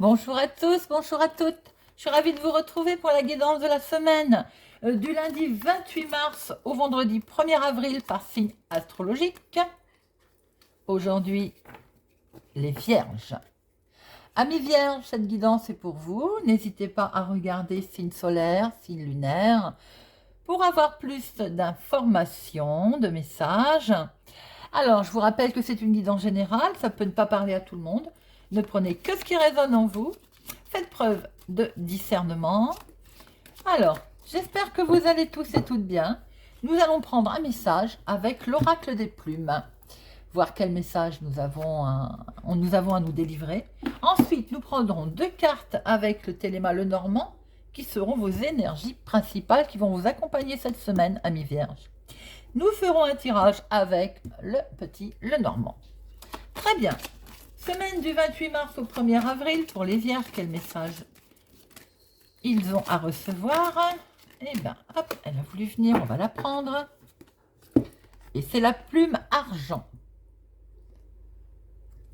Bonjour à tous, bonjour à toutes. Je suis ravie de vous retrouver pour la guidance de la semaine du lundi 28 mars au vendredi 1er avril par signe astrologique. Aujourd'hui, les Vierges. Amis Vierges, cette guidance est pour vous. N'hésitez pas à regarder signe solaire, signe lunaire pour avoir plus d'informations, de messages. Alors, je vous rappelle que c'est une guidance générale, ça peut ne pas parler à tout le monde. Ne prenez que ce qui résonne en vous. Faites preuve de discernement. Alors, j'espère que vous allez tous et toutes bien. Nous allons prendre un message avec l'oracle des plumes. Voir quel message nous avons à nous délivrer. Ensuite, nous prendrons 2 cartes avec le Téléma Lenormand qui seront vos énergies principales qui vont vous accompagner cette semaine, amis Vierges. Nous ferons un tirage avec le petit Lenormand. Très bien. Semaine du 28 mars au 1er avril, pour les Vierges, quel message ils ont à recevoir? Eh bien, hop, elle a voulu venir, on va la prendre. Et c'est la plume argent.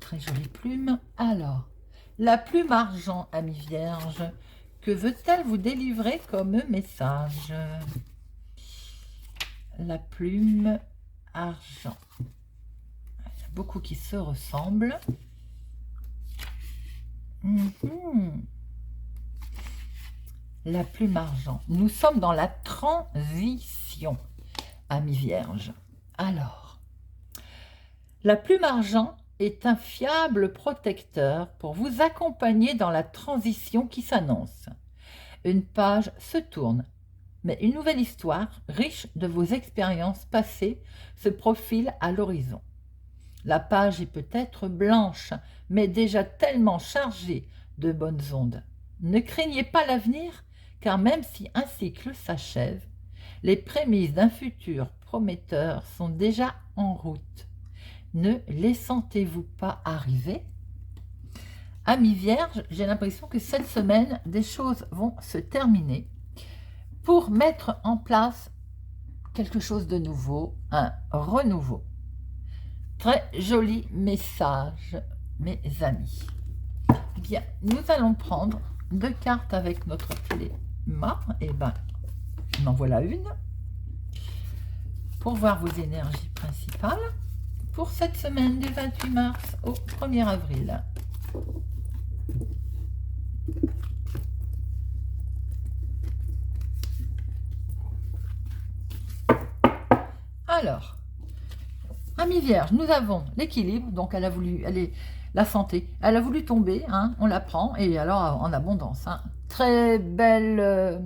Très jolie plume. Alors, la plume argent, amis Vierges, que veut-elle vous délivrer comme message? La plume argent. Il y a beaucoup qui se ressemblent. La plume argent. Nous sommes dans la transition, amis Vierges. Alors, la plume argent est un fiable protecteur pour vous accompagner dans la transition qui s'annonce. Une page se tourne, mais une nouvelle histoire, riche de vos expériences passées, se profile à l'horizon. La page est peut-être blanche, mais déjà tellement chargée de bonnes ondes. Ne craignez pas l'avenir, car même si un cycle s'achève, les prémices d'un futur prometteur sont déjà en route. Ne les sentez-vous pas arriver? Amis Vierges, j'ai l'impression que cette semaine, des choses vont se terminer pour mettre en place quelque chose de nouveau, un renouveau. Très joli message, mes amis. Bien, nous allons prendre 2 cartes avec notre Téléma. Eh bien, en voilà une. Pour voir vos énergies principales pour cette semaine du 28 mars au 1er avril. Alors, amis Vierge, nous avons l'équilibre, donc elle a voulu, la santé, elle a voulu tomber, hein, on la prend, et alors en abondance. Hein. Très belles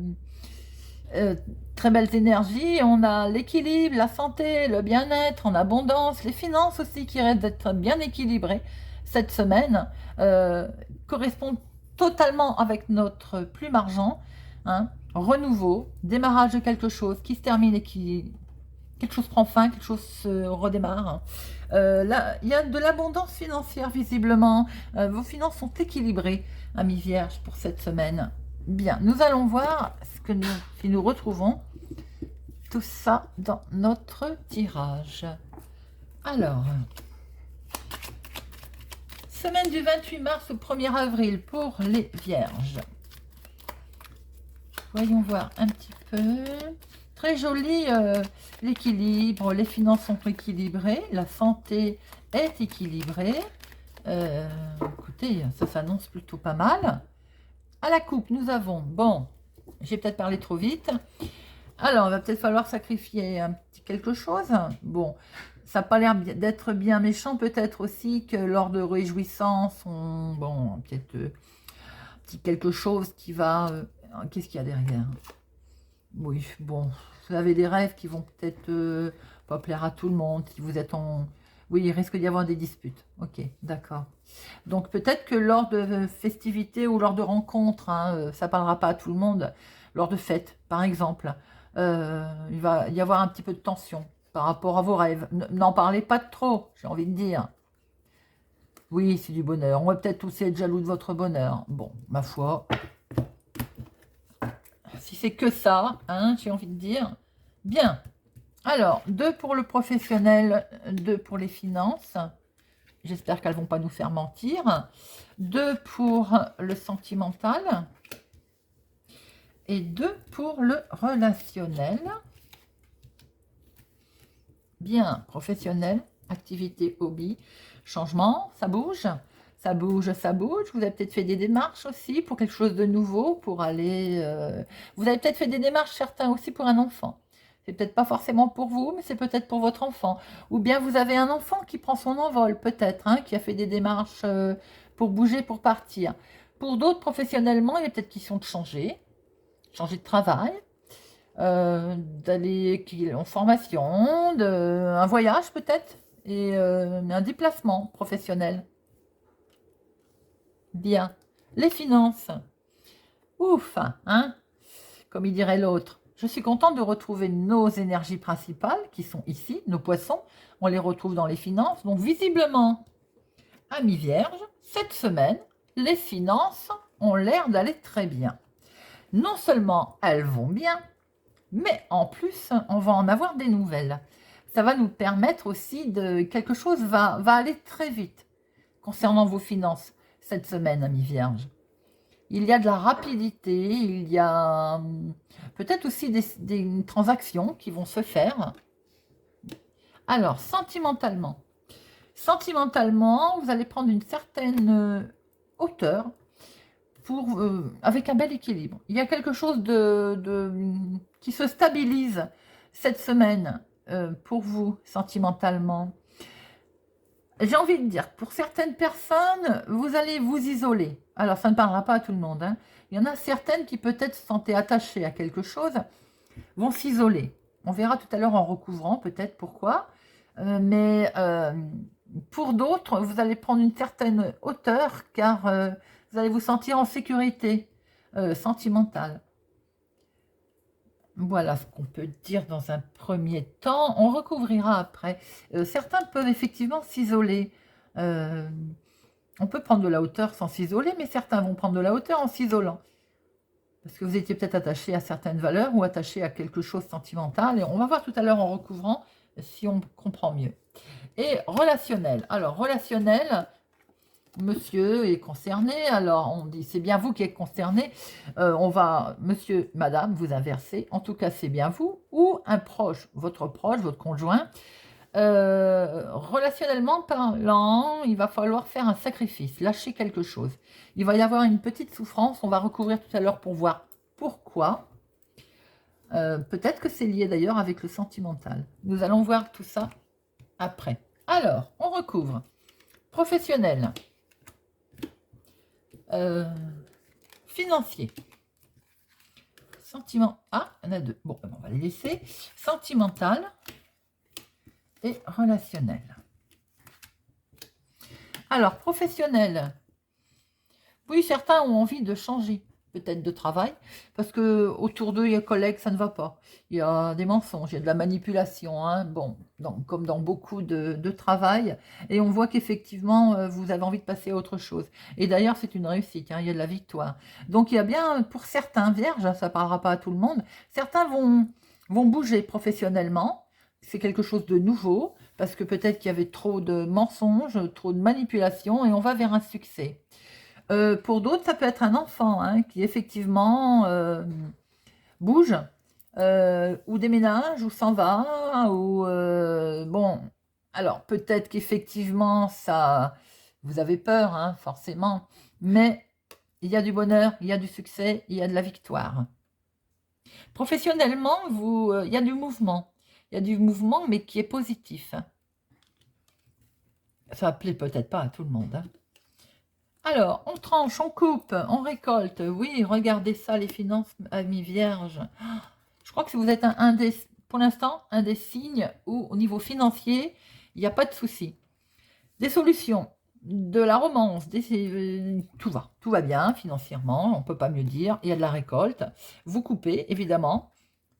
énergies, on a l'équilibre, la santé, le bien-être en abondance, les finances aussi qui restent d'être bien équilibrées cette semaine, correspondent totalement avec notre plume argent, hein, renouveau, démarrage de quelque chose qui se termine et qui... quelque chose prend fin, quelque chose se redémarre. Là, il y a de l'abondance financière visiblement. Vos finances sont équilibrées, amis Vierges, pour cette semaine. Bien, nous allons voir si nous retrouvons tout ça dans notre tirage. Alors, semaine du 28 mars au 1er avril pour les Vierges. Voyons voir un petit peu. Très joli, l'équilibre, les finances sont équilibrées, la santé est équilibrée. Écoutez, ça s'annonce plutôt pas mal. À la coupe, nous avons, bon, j'ai peut-être parlé trop vite. Alors, il va peut-être falloir sacrifier un petit quelque chose. Bon, ça n'a pas l'air d'être bien méchant. Peut-être aussi que lors de réjouissances, bon, peut-être petit quelque chose qui va... Qu'est-ce qu'il y a derrière? Oui, bon, vous avez des rêves qui vont peut-être pas plaire à tout le monde. Si vous êtes en... Oui, il risque d'y avoir des disputes. Ok, d'accord. Donc peut-être que lors de festivités ou lors de rencontres, hein, ça ne parlera pas à tout le monde, lors de fêtes, par exemple, il va y avoir un petit peu de tension par rapport à vos rêves. N'en parlez pas de trop, j'ai envie de dire. Oui, c'est du bonheur. On va peut-être aussi être jaloux de votre bonheur. Bon, ma foi... Si c'est que ça, hein, j'ai envie de dire. Bien. Alors, 2 pour le professionnel, 2 pour les finances. J'espère qu'elles ne vont pas nous faire mentir. 2 pour le sentimental. Et 2 pour le relationnel. Bien, professionnel, activité, hobby, changement, ça bouge. Ça bouge, ça bouge. Vous avez peut-être fait des démarches aussi pour quelque chose de nouveau, pour aller... Vous avez peut-être fait des démarches, certains aussi, pour un enfant. C'est peut-être pas forcément pour vous, mais c'est peut-être pour votre enfant. Ou bien vous avez un enfant qui prend son envol, peut-être, hein, qui a fait des démarches pour bouger, pour partir. Pour d'autres, professionnellement, il y a peut-être question de changer de travail, d'aller en formation, un voyage peut-être, et un déplacement professionnel. Bien. Les finances. Ouf, hein, comme il dirait l'autre. Je suis contente de retrouver nos énergies principales qui sont ici, nos poissons. On les retrouve dans les finances. Donc visiblement, amis vierges, cette semaine, les finances ont l'air d'aller très bien. Non seulement elles vont bien, mais en plus, on va en avoir des nouvelles. Ça va nous permettre aussi de... Quelque chose va aller très vite concernant vos finances cette semaine, amis vierges. Il y a de la rapidité, il y a peut-être aussi des transactions qui vont se faire. Alors, sentimentalement. Sentimentalement, vous allez prendre une certaine hauteur avec un bel équilibre. Il y a quelque chose qui se stabilise cette semaine pour vous, sentimentalement. J'ai envie de dire, pour certaines personnes, vous allez vous isoler. Alors, ça ne parlera pas à tout le monde, hein. Il y en a certaines qui peut-être se sentaient attachées à quelque chose, vont s'isoler. On verra tout à l'heure en recouvrant peut-être pourquoi. Mais pour d'autres, vous allez prendre une certaine hauteur car vous allez vous sentir en sécurité sentimentale. Voilà ce qu'on peut dire dans un premier temps. On recouvrira après. Certains peuvent effectivement s'isoler. On peut prendre de la hauteur sans s'isoler, mais certains vont prendre de la hauteur en s'isolant. Parce que vous étiez peut-être attaché à certaines valeurs ou attaché à quelque chose de sentimental. Et on va voir tout à l'heure en recouvrant si on comprend mieux. Et relationnel. Alors, relationnel, monsieur est concerné. Alors, on dit, c'est bien vous qui êtes concerné. On va, monsieur, madame, vous inverser. En tout cas, c'est bien vous. Ou un proche, votre conjoint. Relationnellement parlant, il va falloir faire un sacrifice, lâcher quelque chose. Il va y avoir une petite souffrance. On va recouvrir tout à l'heure pour voir pourquoi. Peut-être que c'est lié d'ailleurs avec le sentimental. Nous allons voir tout ça après. Alors, on recouvre. Professionnel. Financier. Sentiment. Ah, il y en a deux. Bon, on va les laisser. Sentimental et relationnel. Alors, professionnel. Oui, certains ont envie de changer, peut-être de travail, parce que autour d'eux, il y a des collègues, ça ne va pas. Il y a des mensonges, il y a de la manipulation, hein. Bon, comme dans beaucoup de travail, et on voit qu'effectivement, vous avez envie de passer à autre chose. Et d'ailleurs, c'est une réussite, hein, il y a de la victoire. Donc, il y a bien, pour certains vierges, ça ne parlera pas à tout le monde, certains vont bouger professionnellement, c'est quelque chose de nouveau, parce que peut-être qu'il y avait trop de mensonges, trop de manipulation, et on va vers un succès. Pour d'autres, ça peut être un enfant hein, qui effectivement bouge, ou déménage, ou s'en va, ou bon, alors peut-être qu'effectivement, ça, vous avez peur, hein, forcément, mais il y a du bonheur, il y a du succès, il y a de la victoire. Professionnellement, il y a du mouvement. Il y a du mouvement, mais qui est positif. Ça ne plaît peut-être pas à tout le monde. Hein. Alors, on tranche, on coupe, on récolte. Oui, regardez ça, les finances, amis vierges. Je crois que vous êtes pour l'instant, un des signes où, au niveau financier, il n'y a pas de souci. Des solutions, de la romance, tout va bien financièrement, on ne peut pas mieux dire. Il y a de la récolte. Vous coupez, évidemment.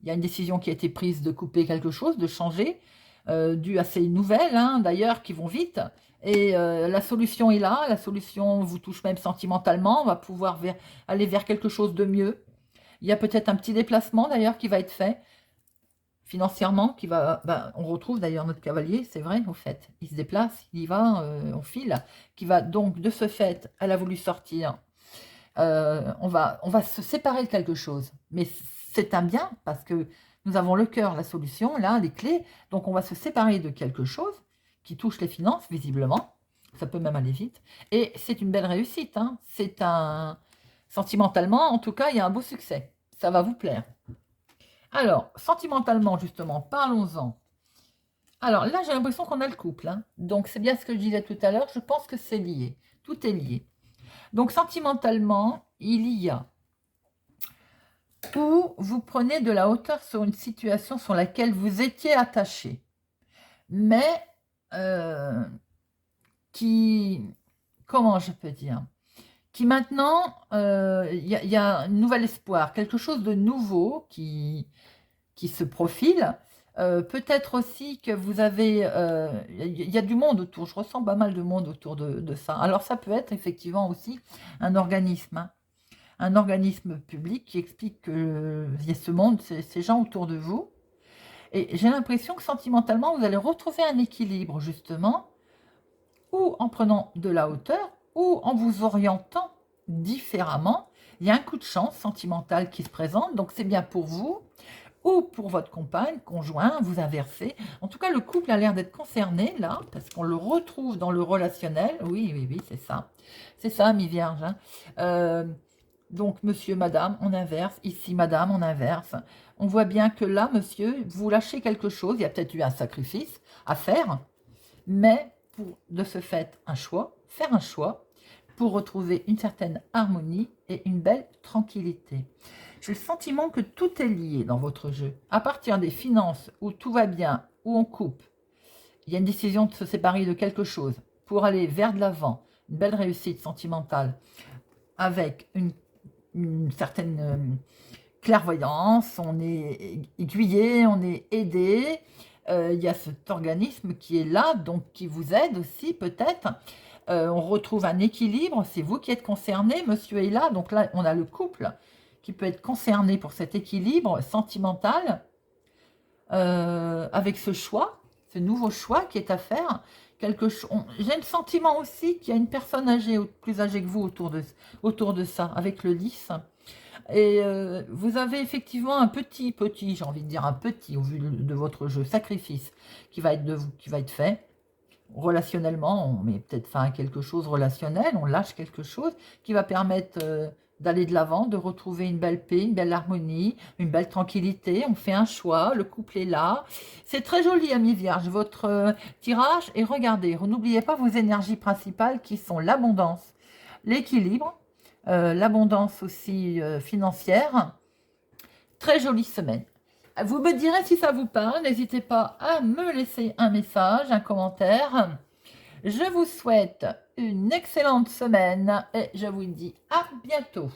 Il y a une décision qui a été prise de couper quelque chose, de changer, dû à ces nouvelles, hein, d'ailleurs, qui vont vite. Et la solution est là, la solution vous touche même sentimentalement, on va pouvoir aller vers quelque chose de mieux. Il y a peut-être un petit déplacement, d'ailleurs, qui va être fait. financièrement, qui va, on retrouve d'ailleurs notre cavalier, c'est vrai, au fait, il se déplace, il y va, on file, qui va donc, de ce fait, elle a voulu sortir, on va se séparer de quelque chose, mais c'est un bien, parce que nous avons le cœur, la solution, là, les clés, donc on va se séparer de quelque chose qui touche les finances, visiblement, ça peut même aller vite, et c'est une belle réussite, hein. C'est un, sentimentalement, en tout cas, il y a un beau succès, ça va vous plaire. Alors, sentimentalement, justement, parlons-en. Alors là, j'ai l'impression qu'on a le couple, hein. Donc c'est bien ce que je disais tout à l'heure, je pense que c'est lié, tout est lié. Donc sentimentalement, il y a où vous prenez de la hauteur sur une situation sur laquelle vous étiez attaché, mais qui, comment je peux dire, qui maintenant, y a un nouvel espoir, quelque chose de nouveau qui se profile. Peut-être aussi que vous avez, il y a du monde autour, je ressens pas mal de monde autour de ça. Alors ça peut être effectivement aussi un organisme, hein, un organisme public qui explique qu'il y a ce monde, ces gens autour de vous. Et j'ai l'impression que sentimentalement, vous allez retrouver un équilibre justement, ou en prenant de la hauteur, ou en vous orientant différemment. Il y a un coup de chance sentimental qui se présente, donc c'est bien pour vous, ou pour votre compagne, conjoint, vous inversez. En tout cas, le couple a l'air d'être concerné, là, parce qu'on le retrouve dans le relationnel. Oui, oui, oui, c'est ça. C'est ça, mi-vierge. Hein. Donc, monsieur, madame, on inverse. Ici, madame, on inverse. On voit bien que là, monsieur, vous lâchez quelque chose. Il y a peut-être eu un sacrifice à faire, mais pour, de ce fait, un choix, faire un choix, pour retrouver une certaine harmonie et une belle tranquillité. J'ai le sentiment que tout est lié dans votre jeu. À partir des finances, où tout va bien, où on coupe, il y a une décision de se séparer de quelque chose pour aller vers de l'avant, une belle réussite sentimentale, avec une certaine clairvoyance, on est aiguillé, on est aidé, il y a cet organisme qui est là, donc qui vous aide aussi peut-être. On retrouve un équilibre, c'est vous qui êtes concerné, monsieur est là, donc là on a le couple qui peut être concerné pour cet équilibre sentimental, avec ce choix, ce nouveau choix qui est à faire. J'ai le sentiment aussi qu'il y a une personne âgée, plus âgée que vous, autour de ça, avec le 10. Et vous avez effectivement un petit, j'ai envie de dire un petit, au vu de votre jeu, sacrifice qui va être de vous, qui va être fait. Relationnellement, on met peut-être fin à quelque chose relationnel, on lâche quelque chose qui va permettre d'aller de l'avant, de retrouver une belle paix, une belle harmonie, une belle tranquillité. On fait un choix, le couple est là. C'est très joli, ami Vierge, votre tirage. Et regardez, n'oubliez pas vos énergies principales qui sont l'abondance, l'équilibre, l'abondance aussi financière. Très jolie semaine. Vous me direz si ça vous parle. N'hésitez pas à me laisser un message, un commentaire. Je vous souhaite une excellente semaine et je vous dis à bientôt.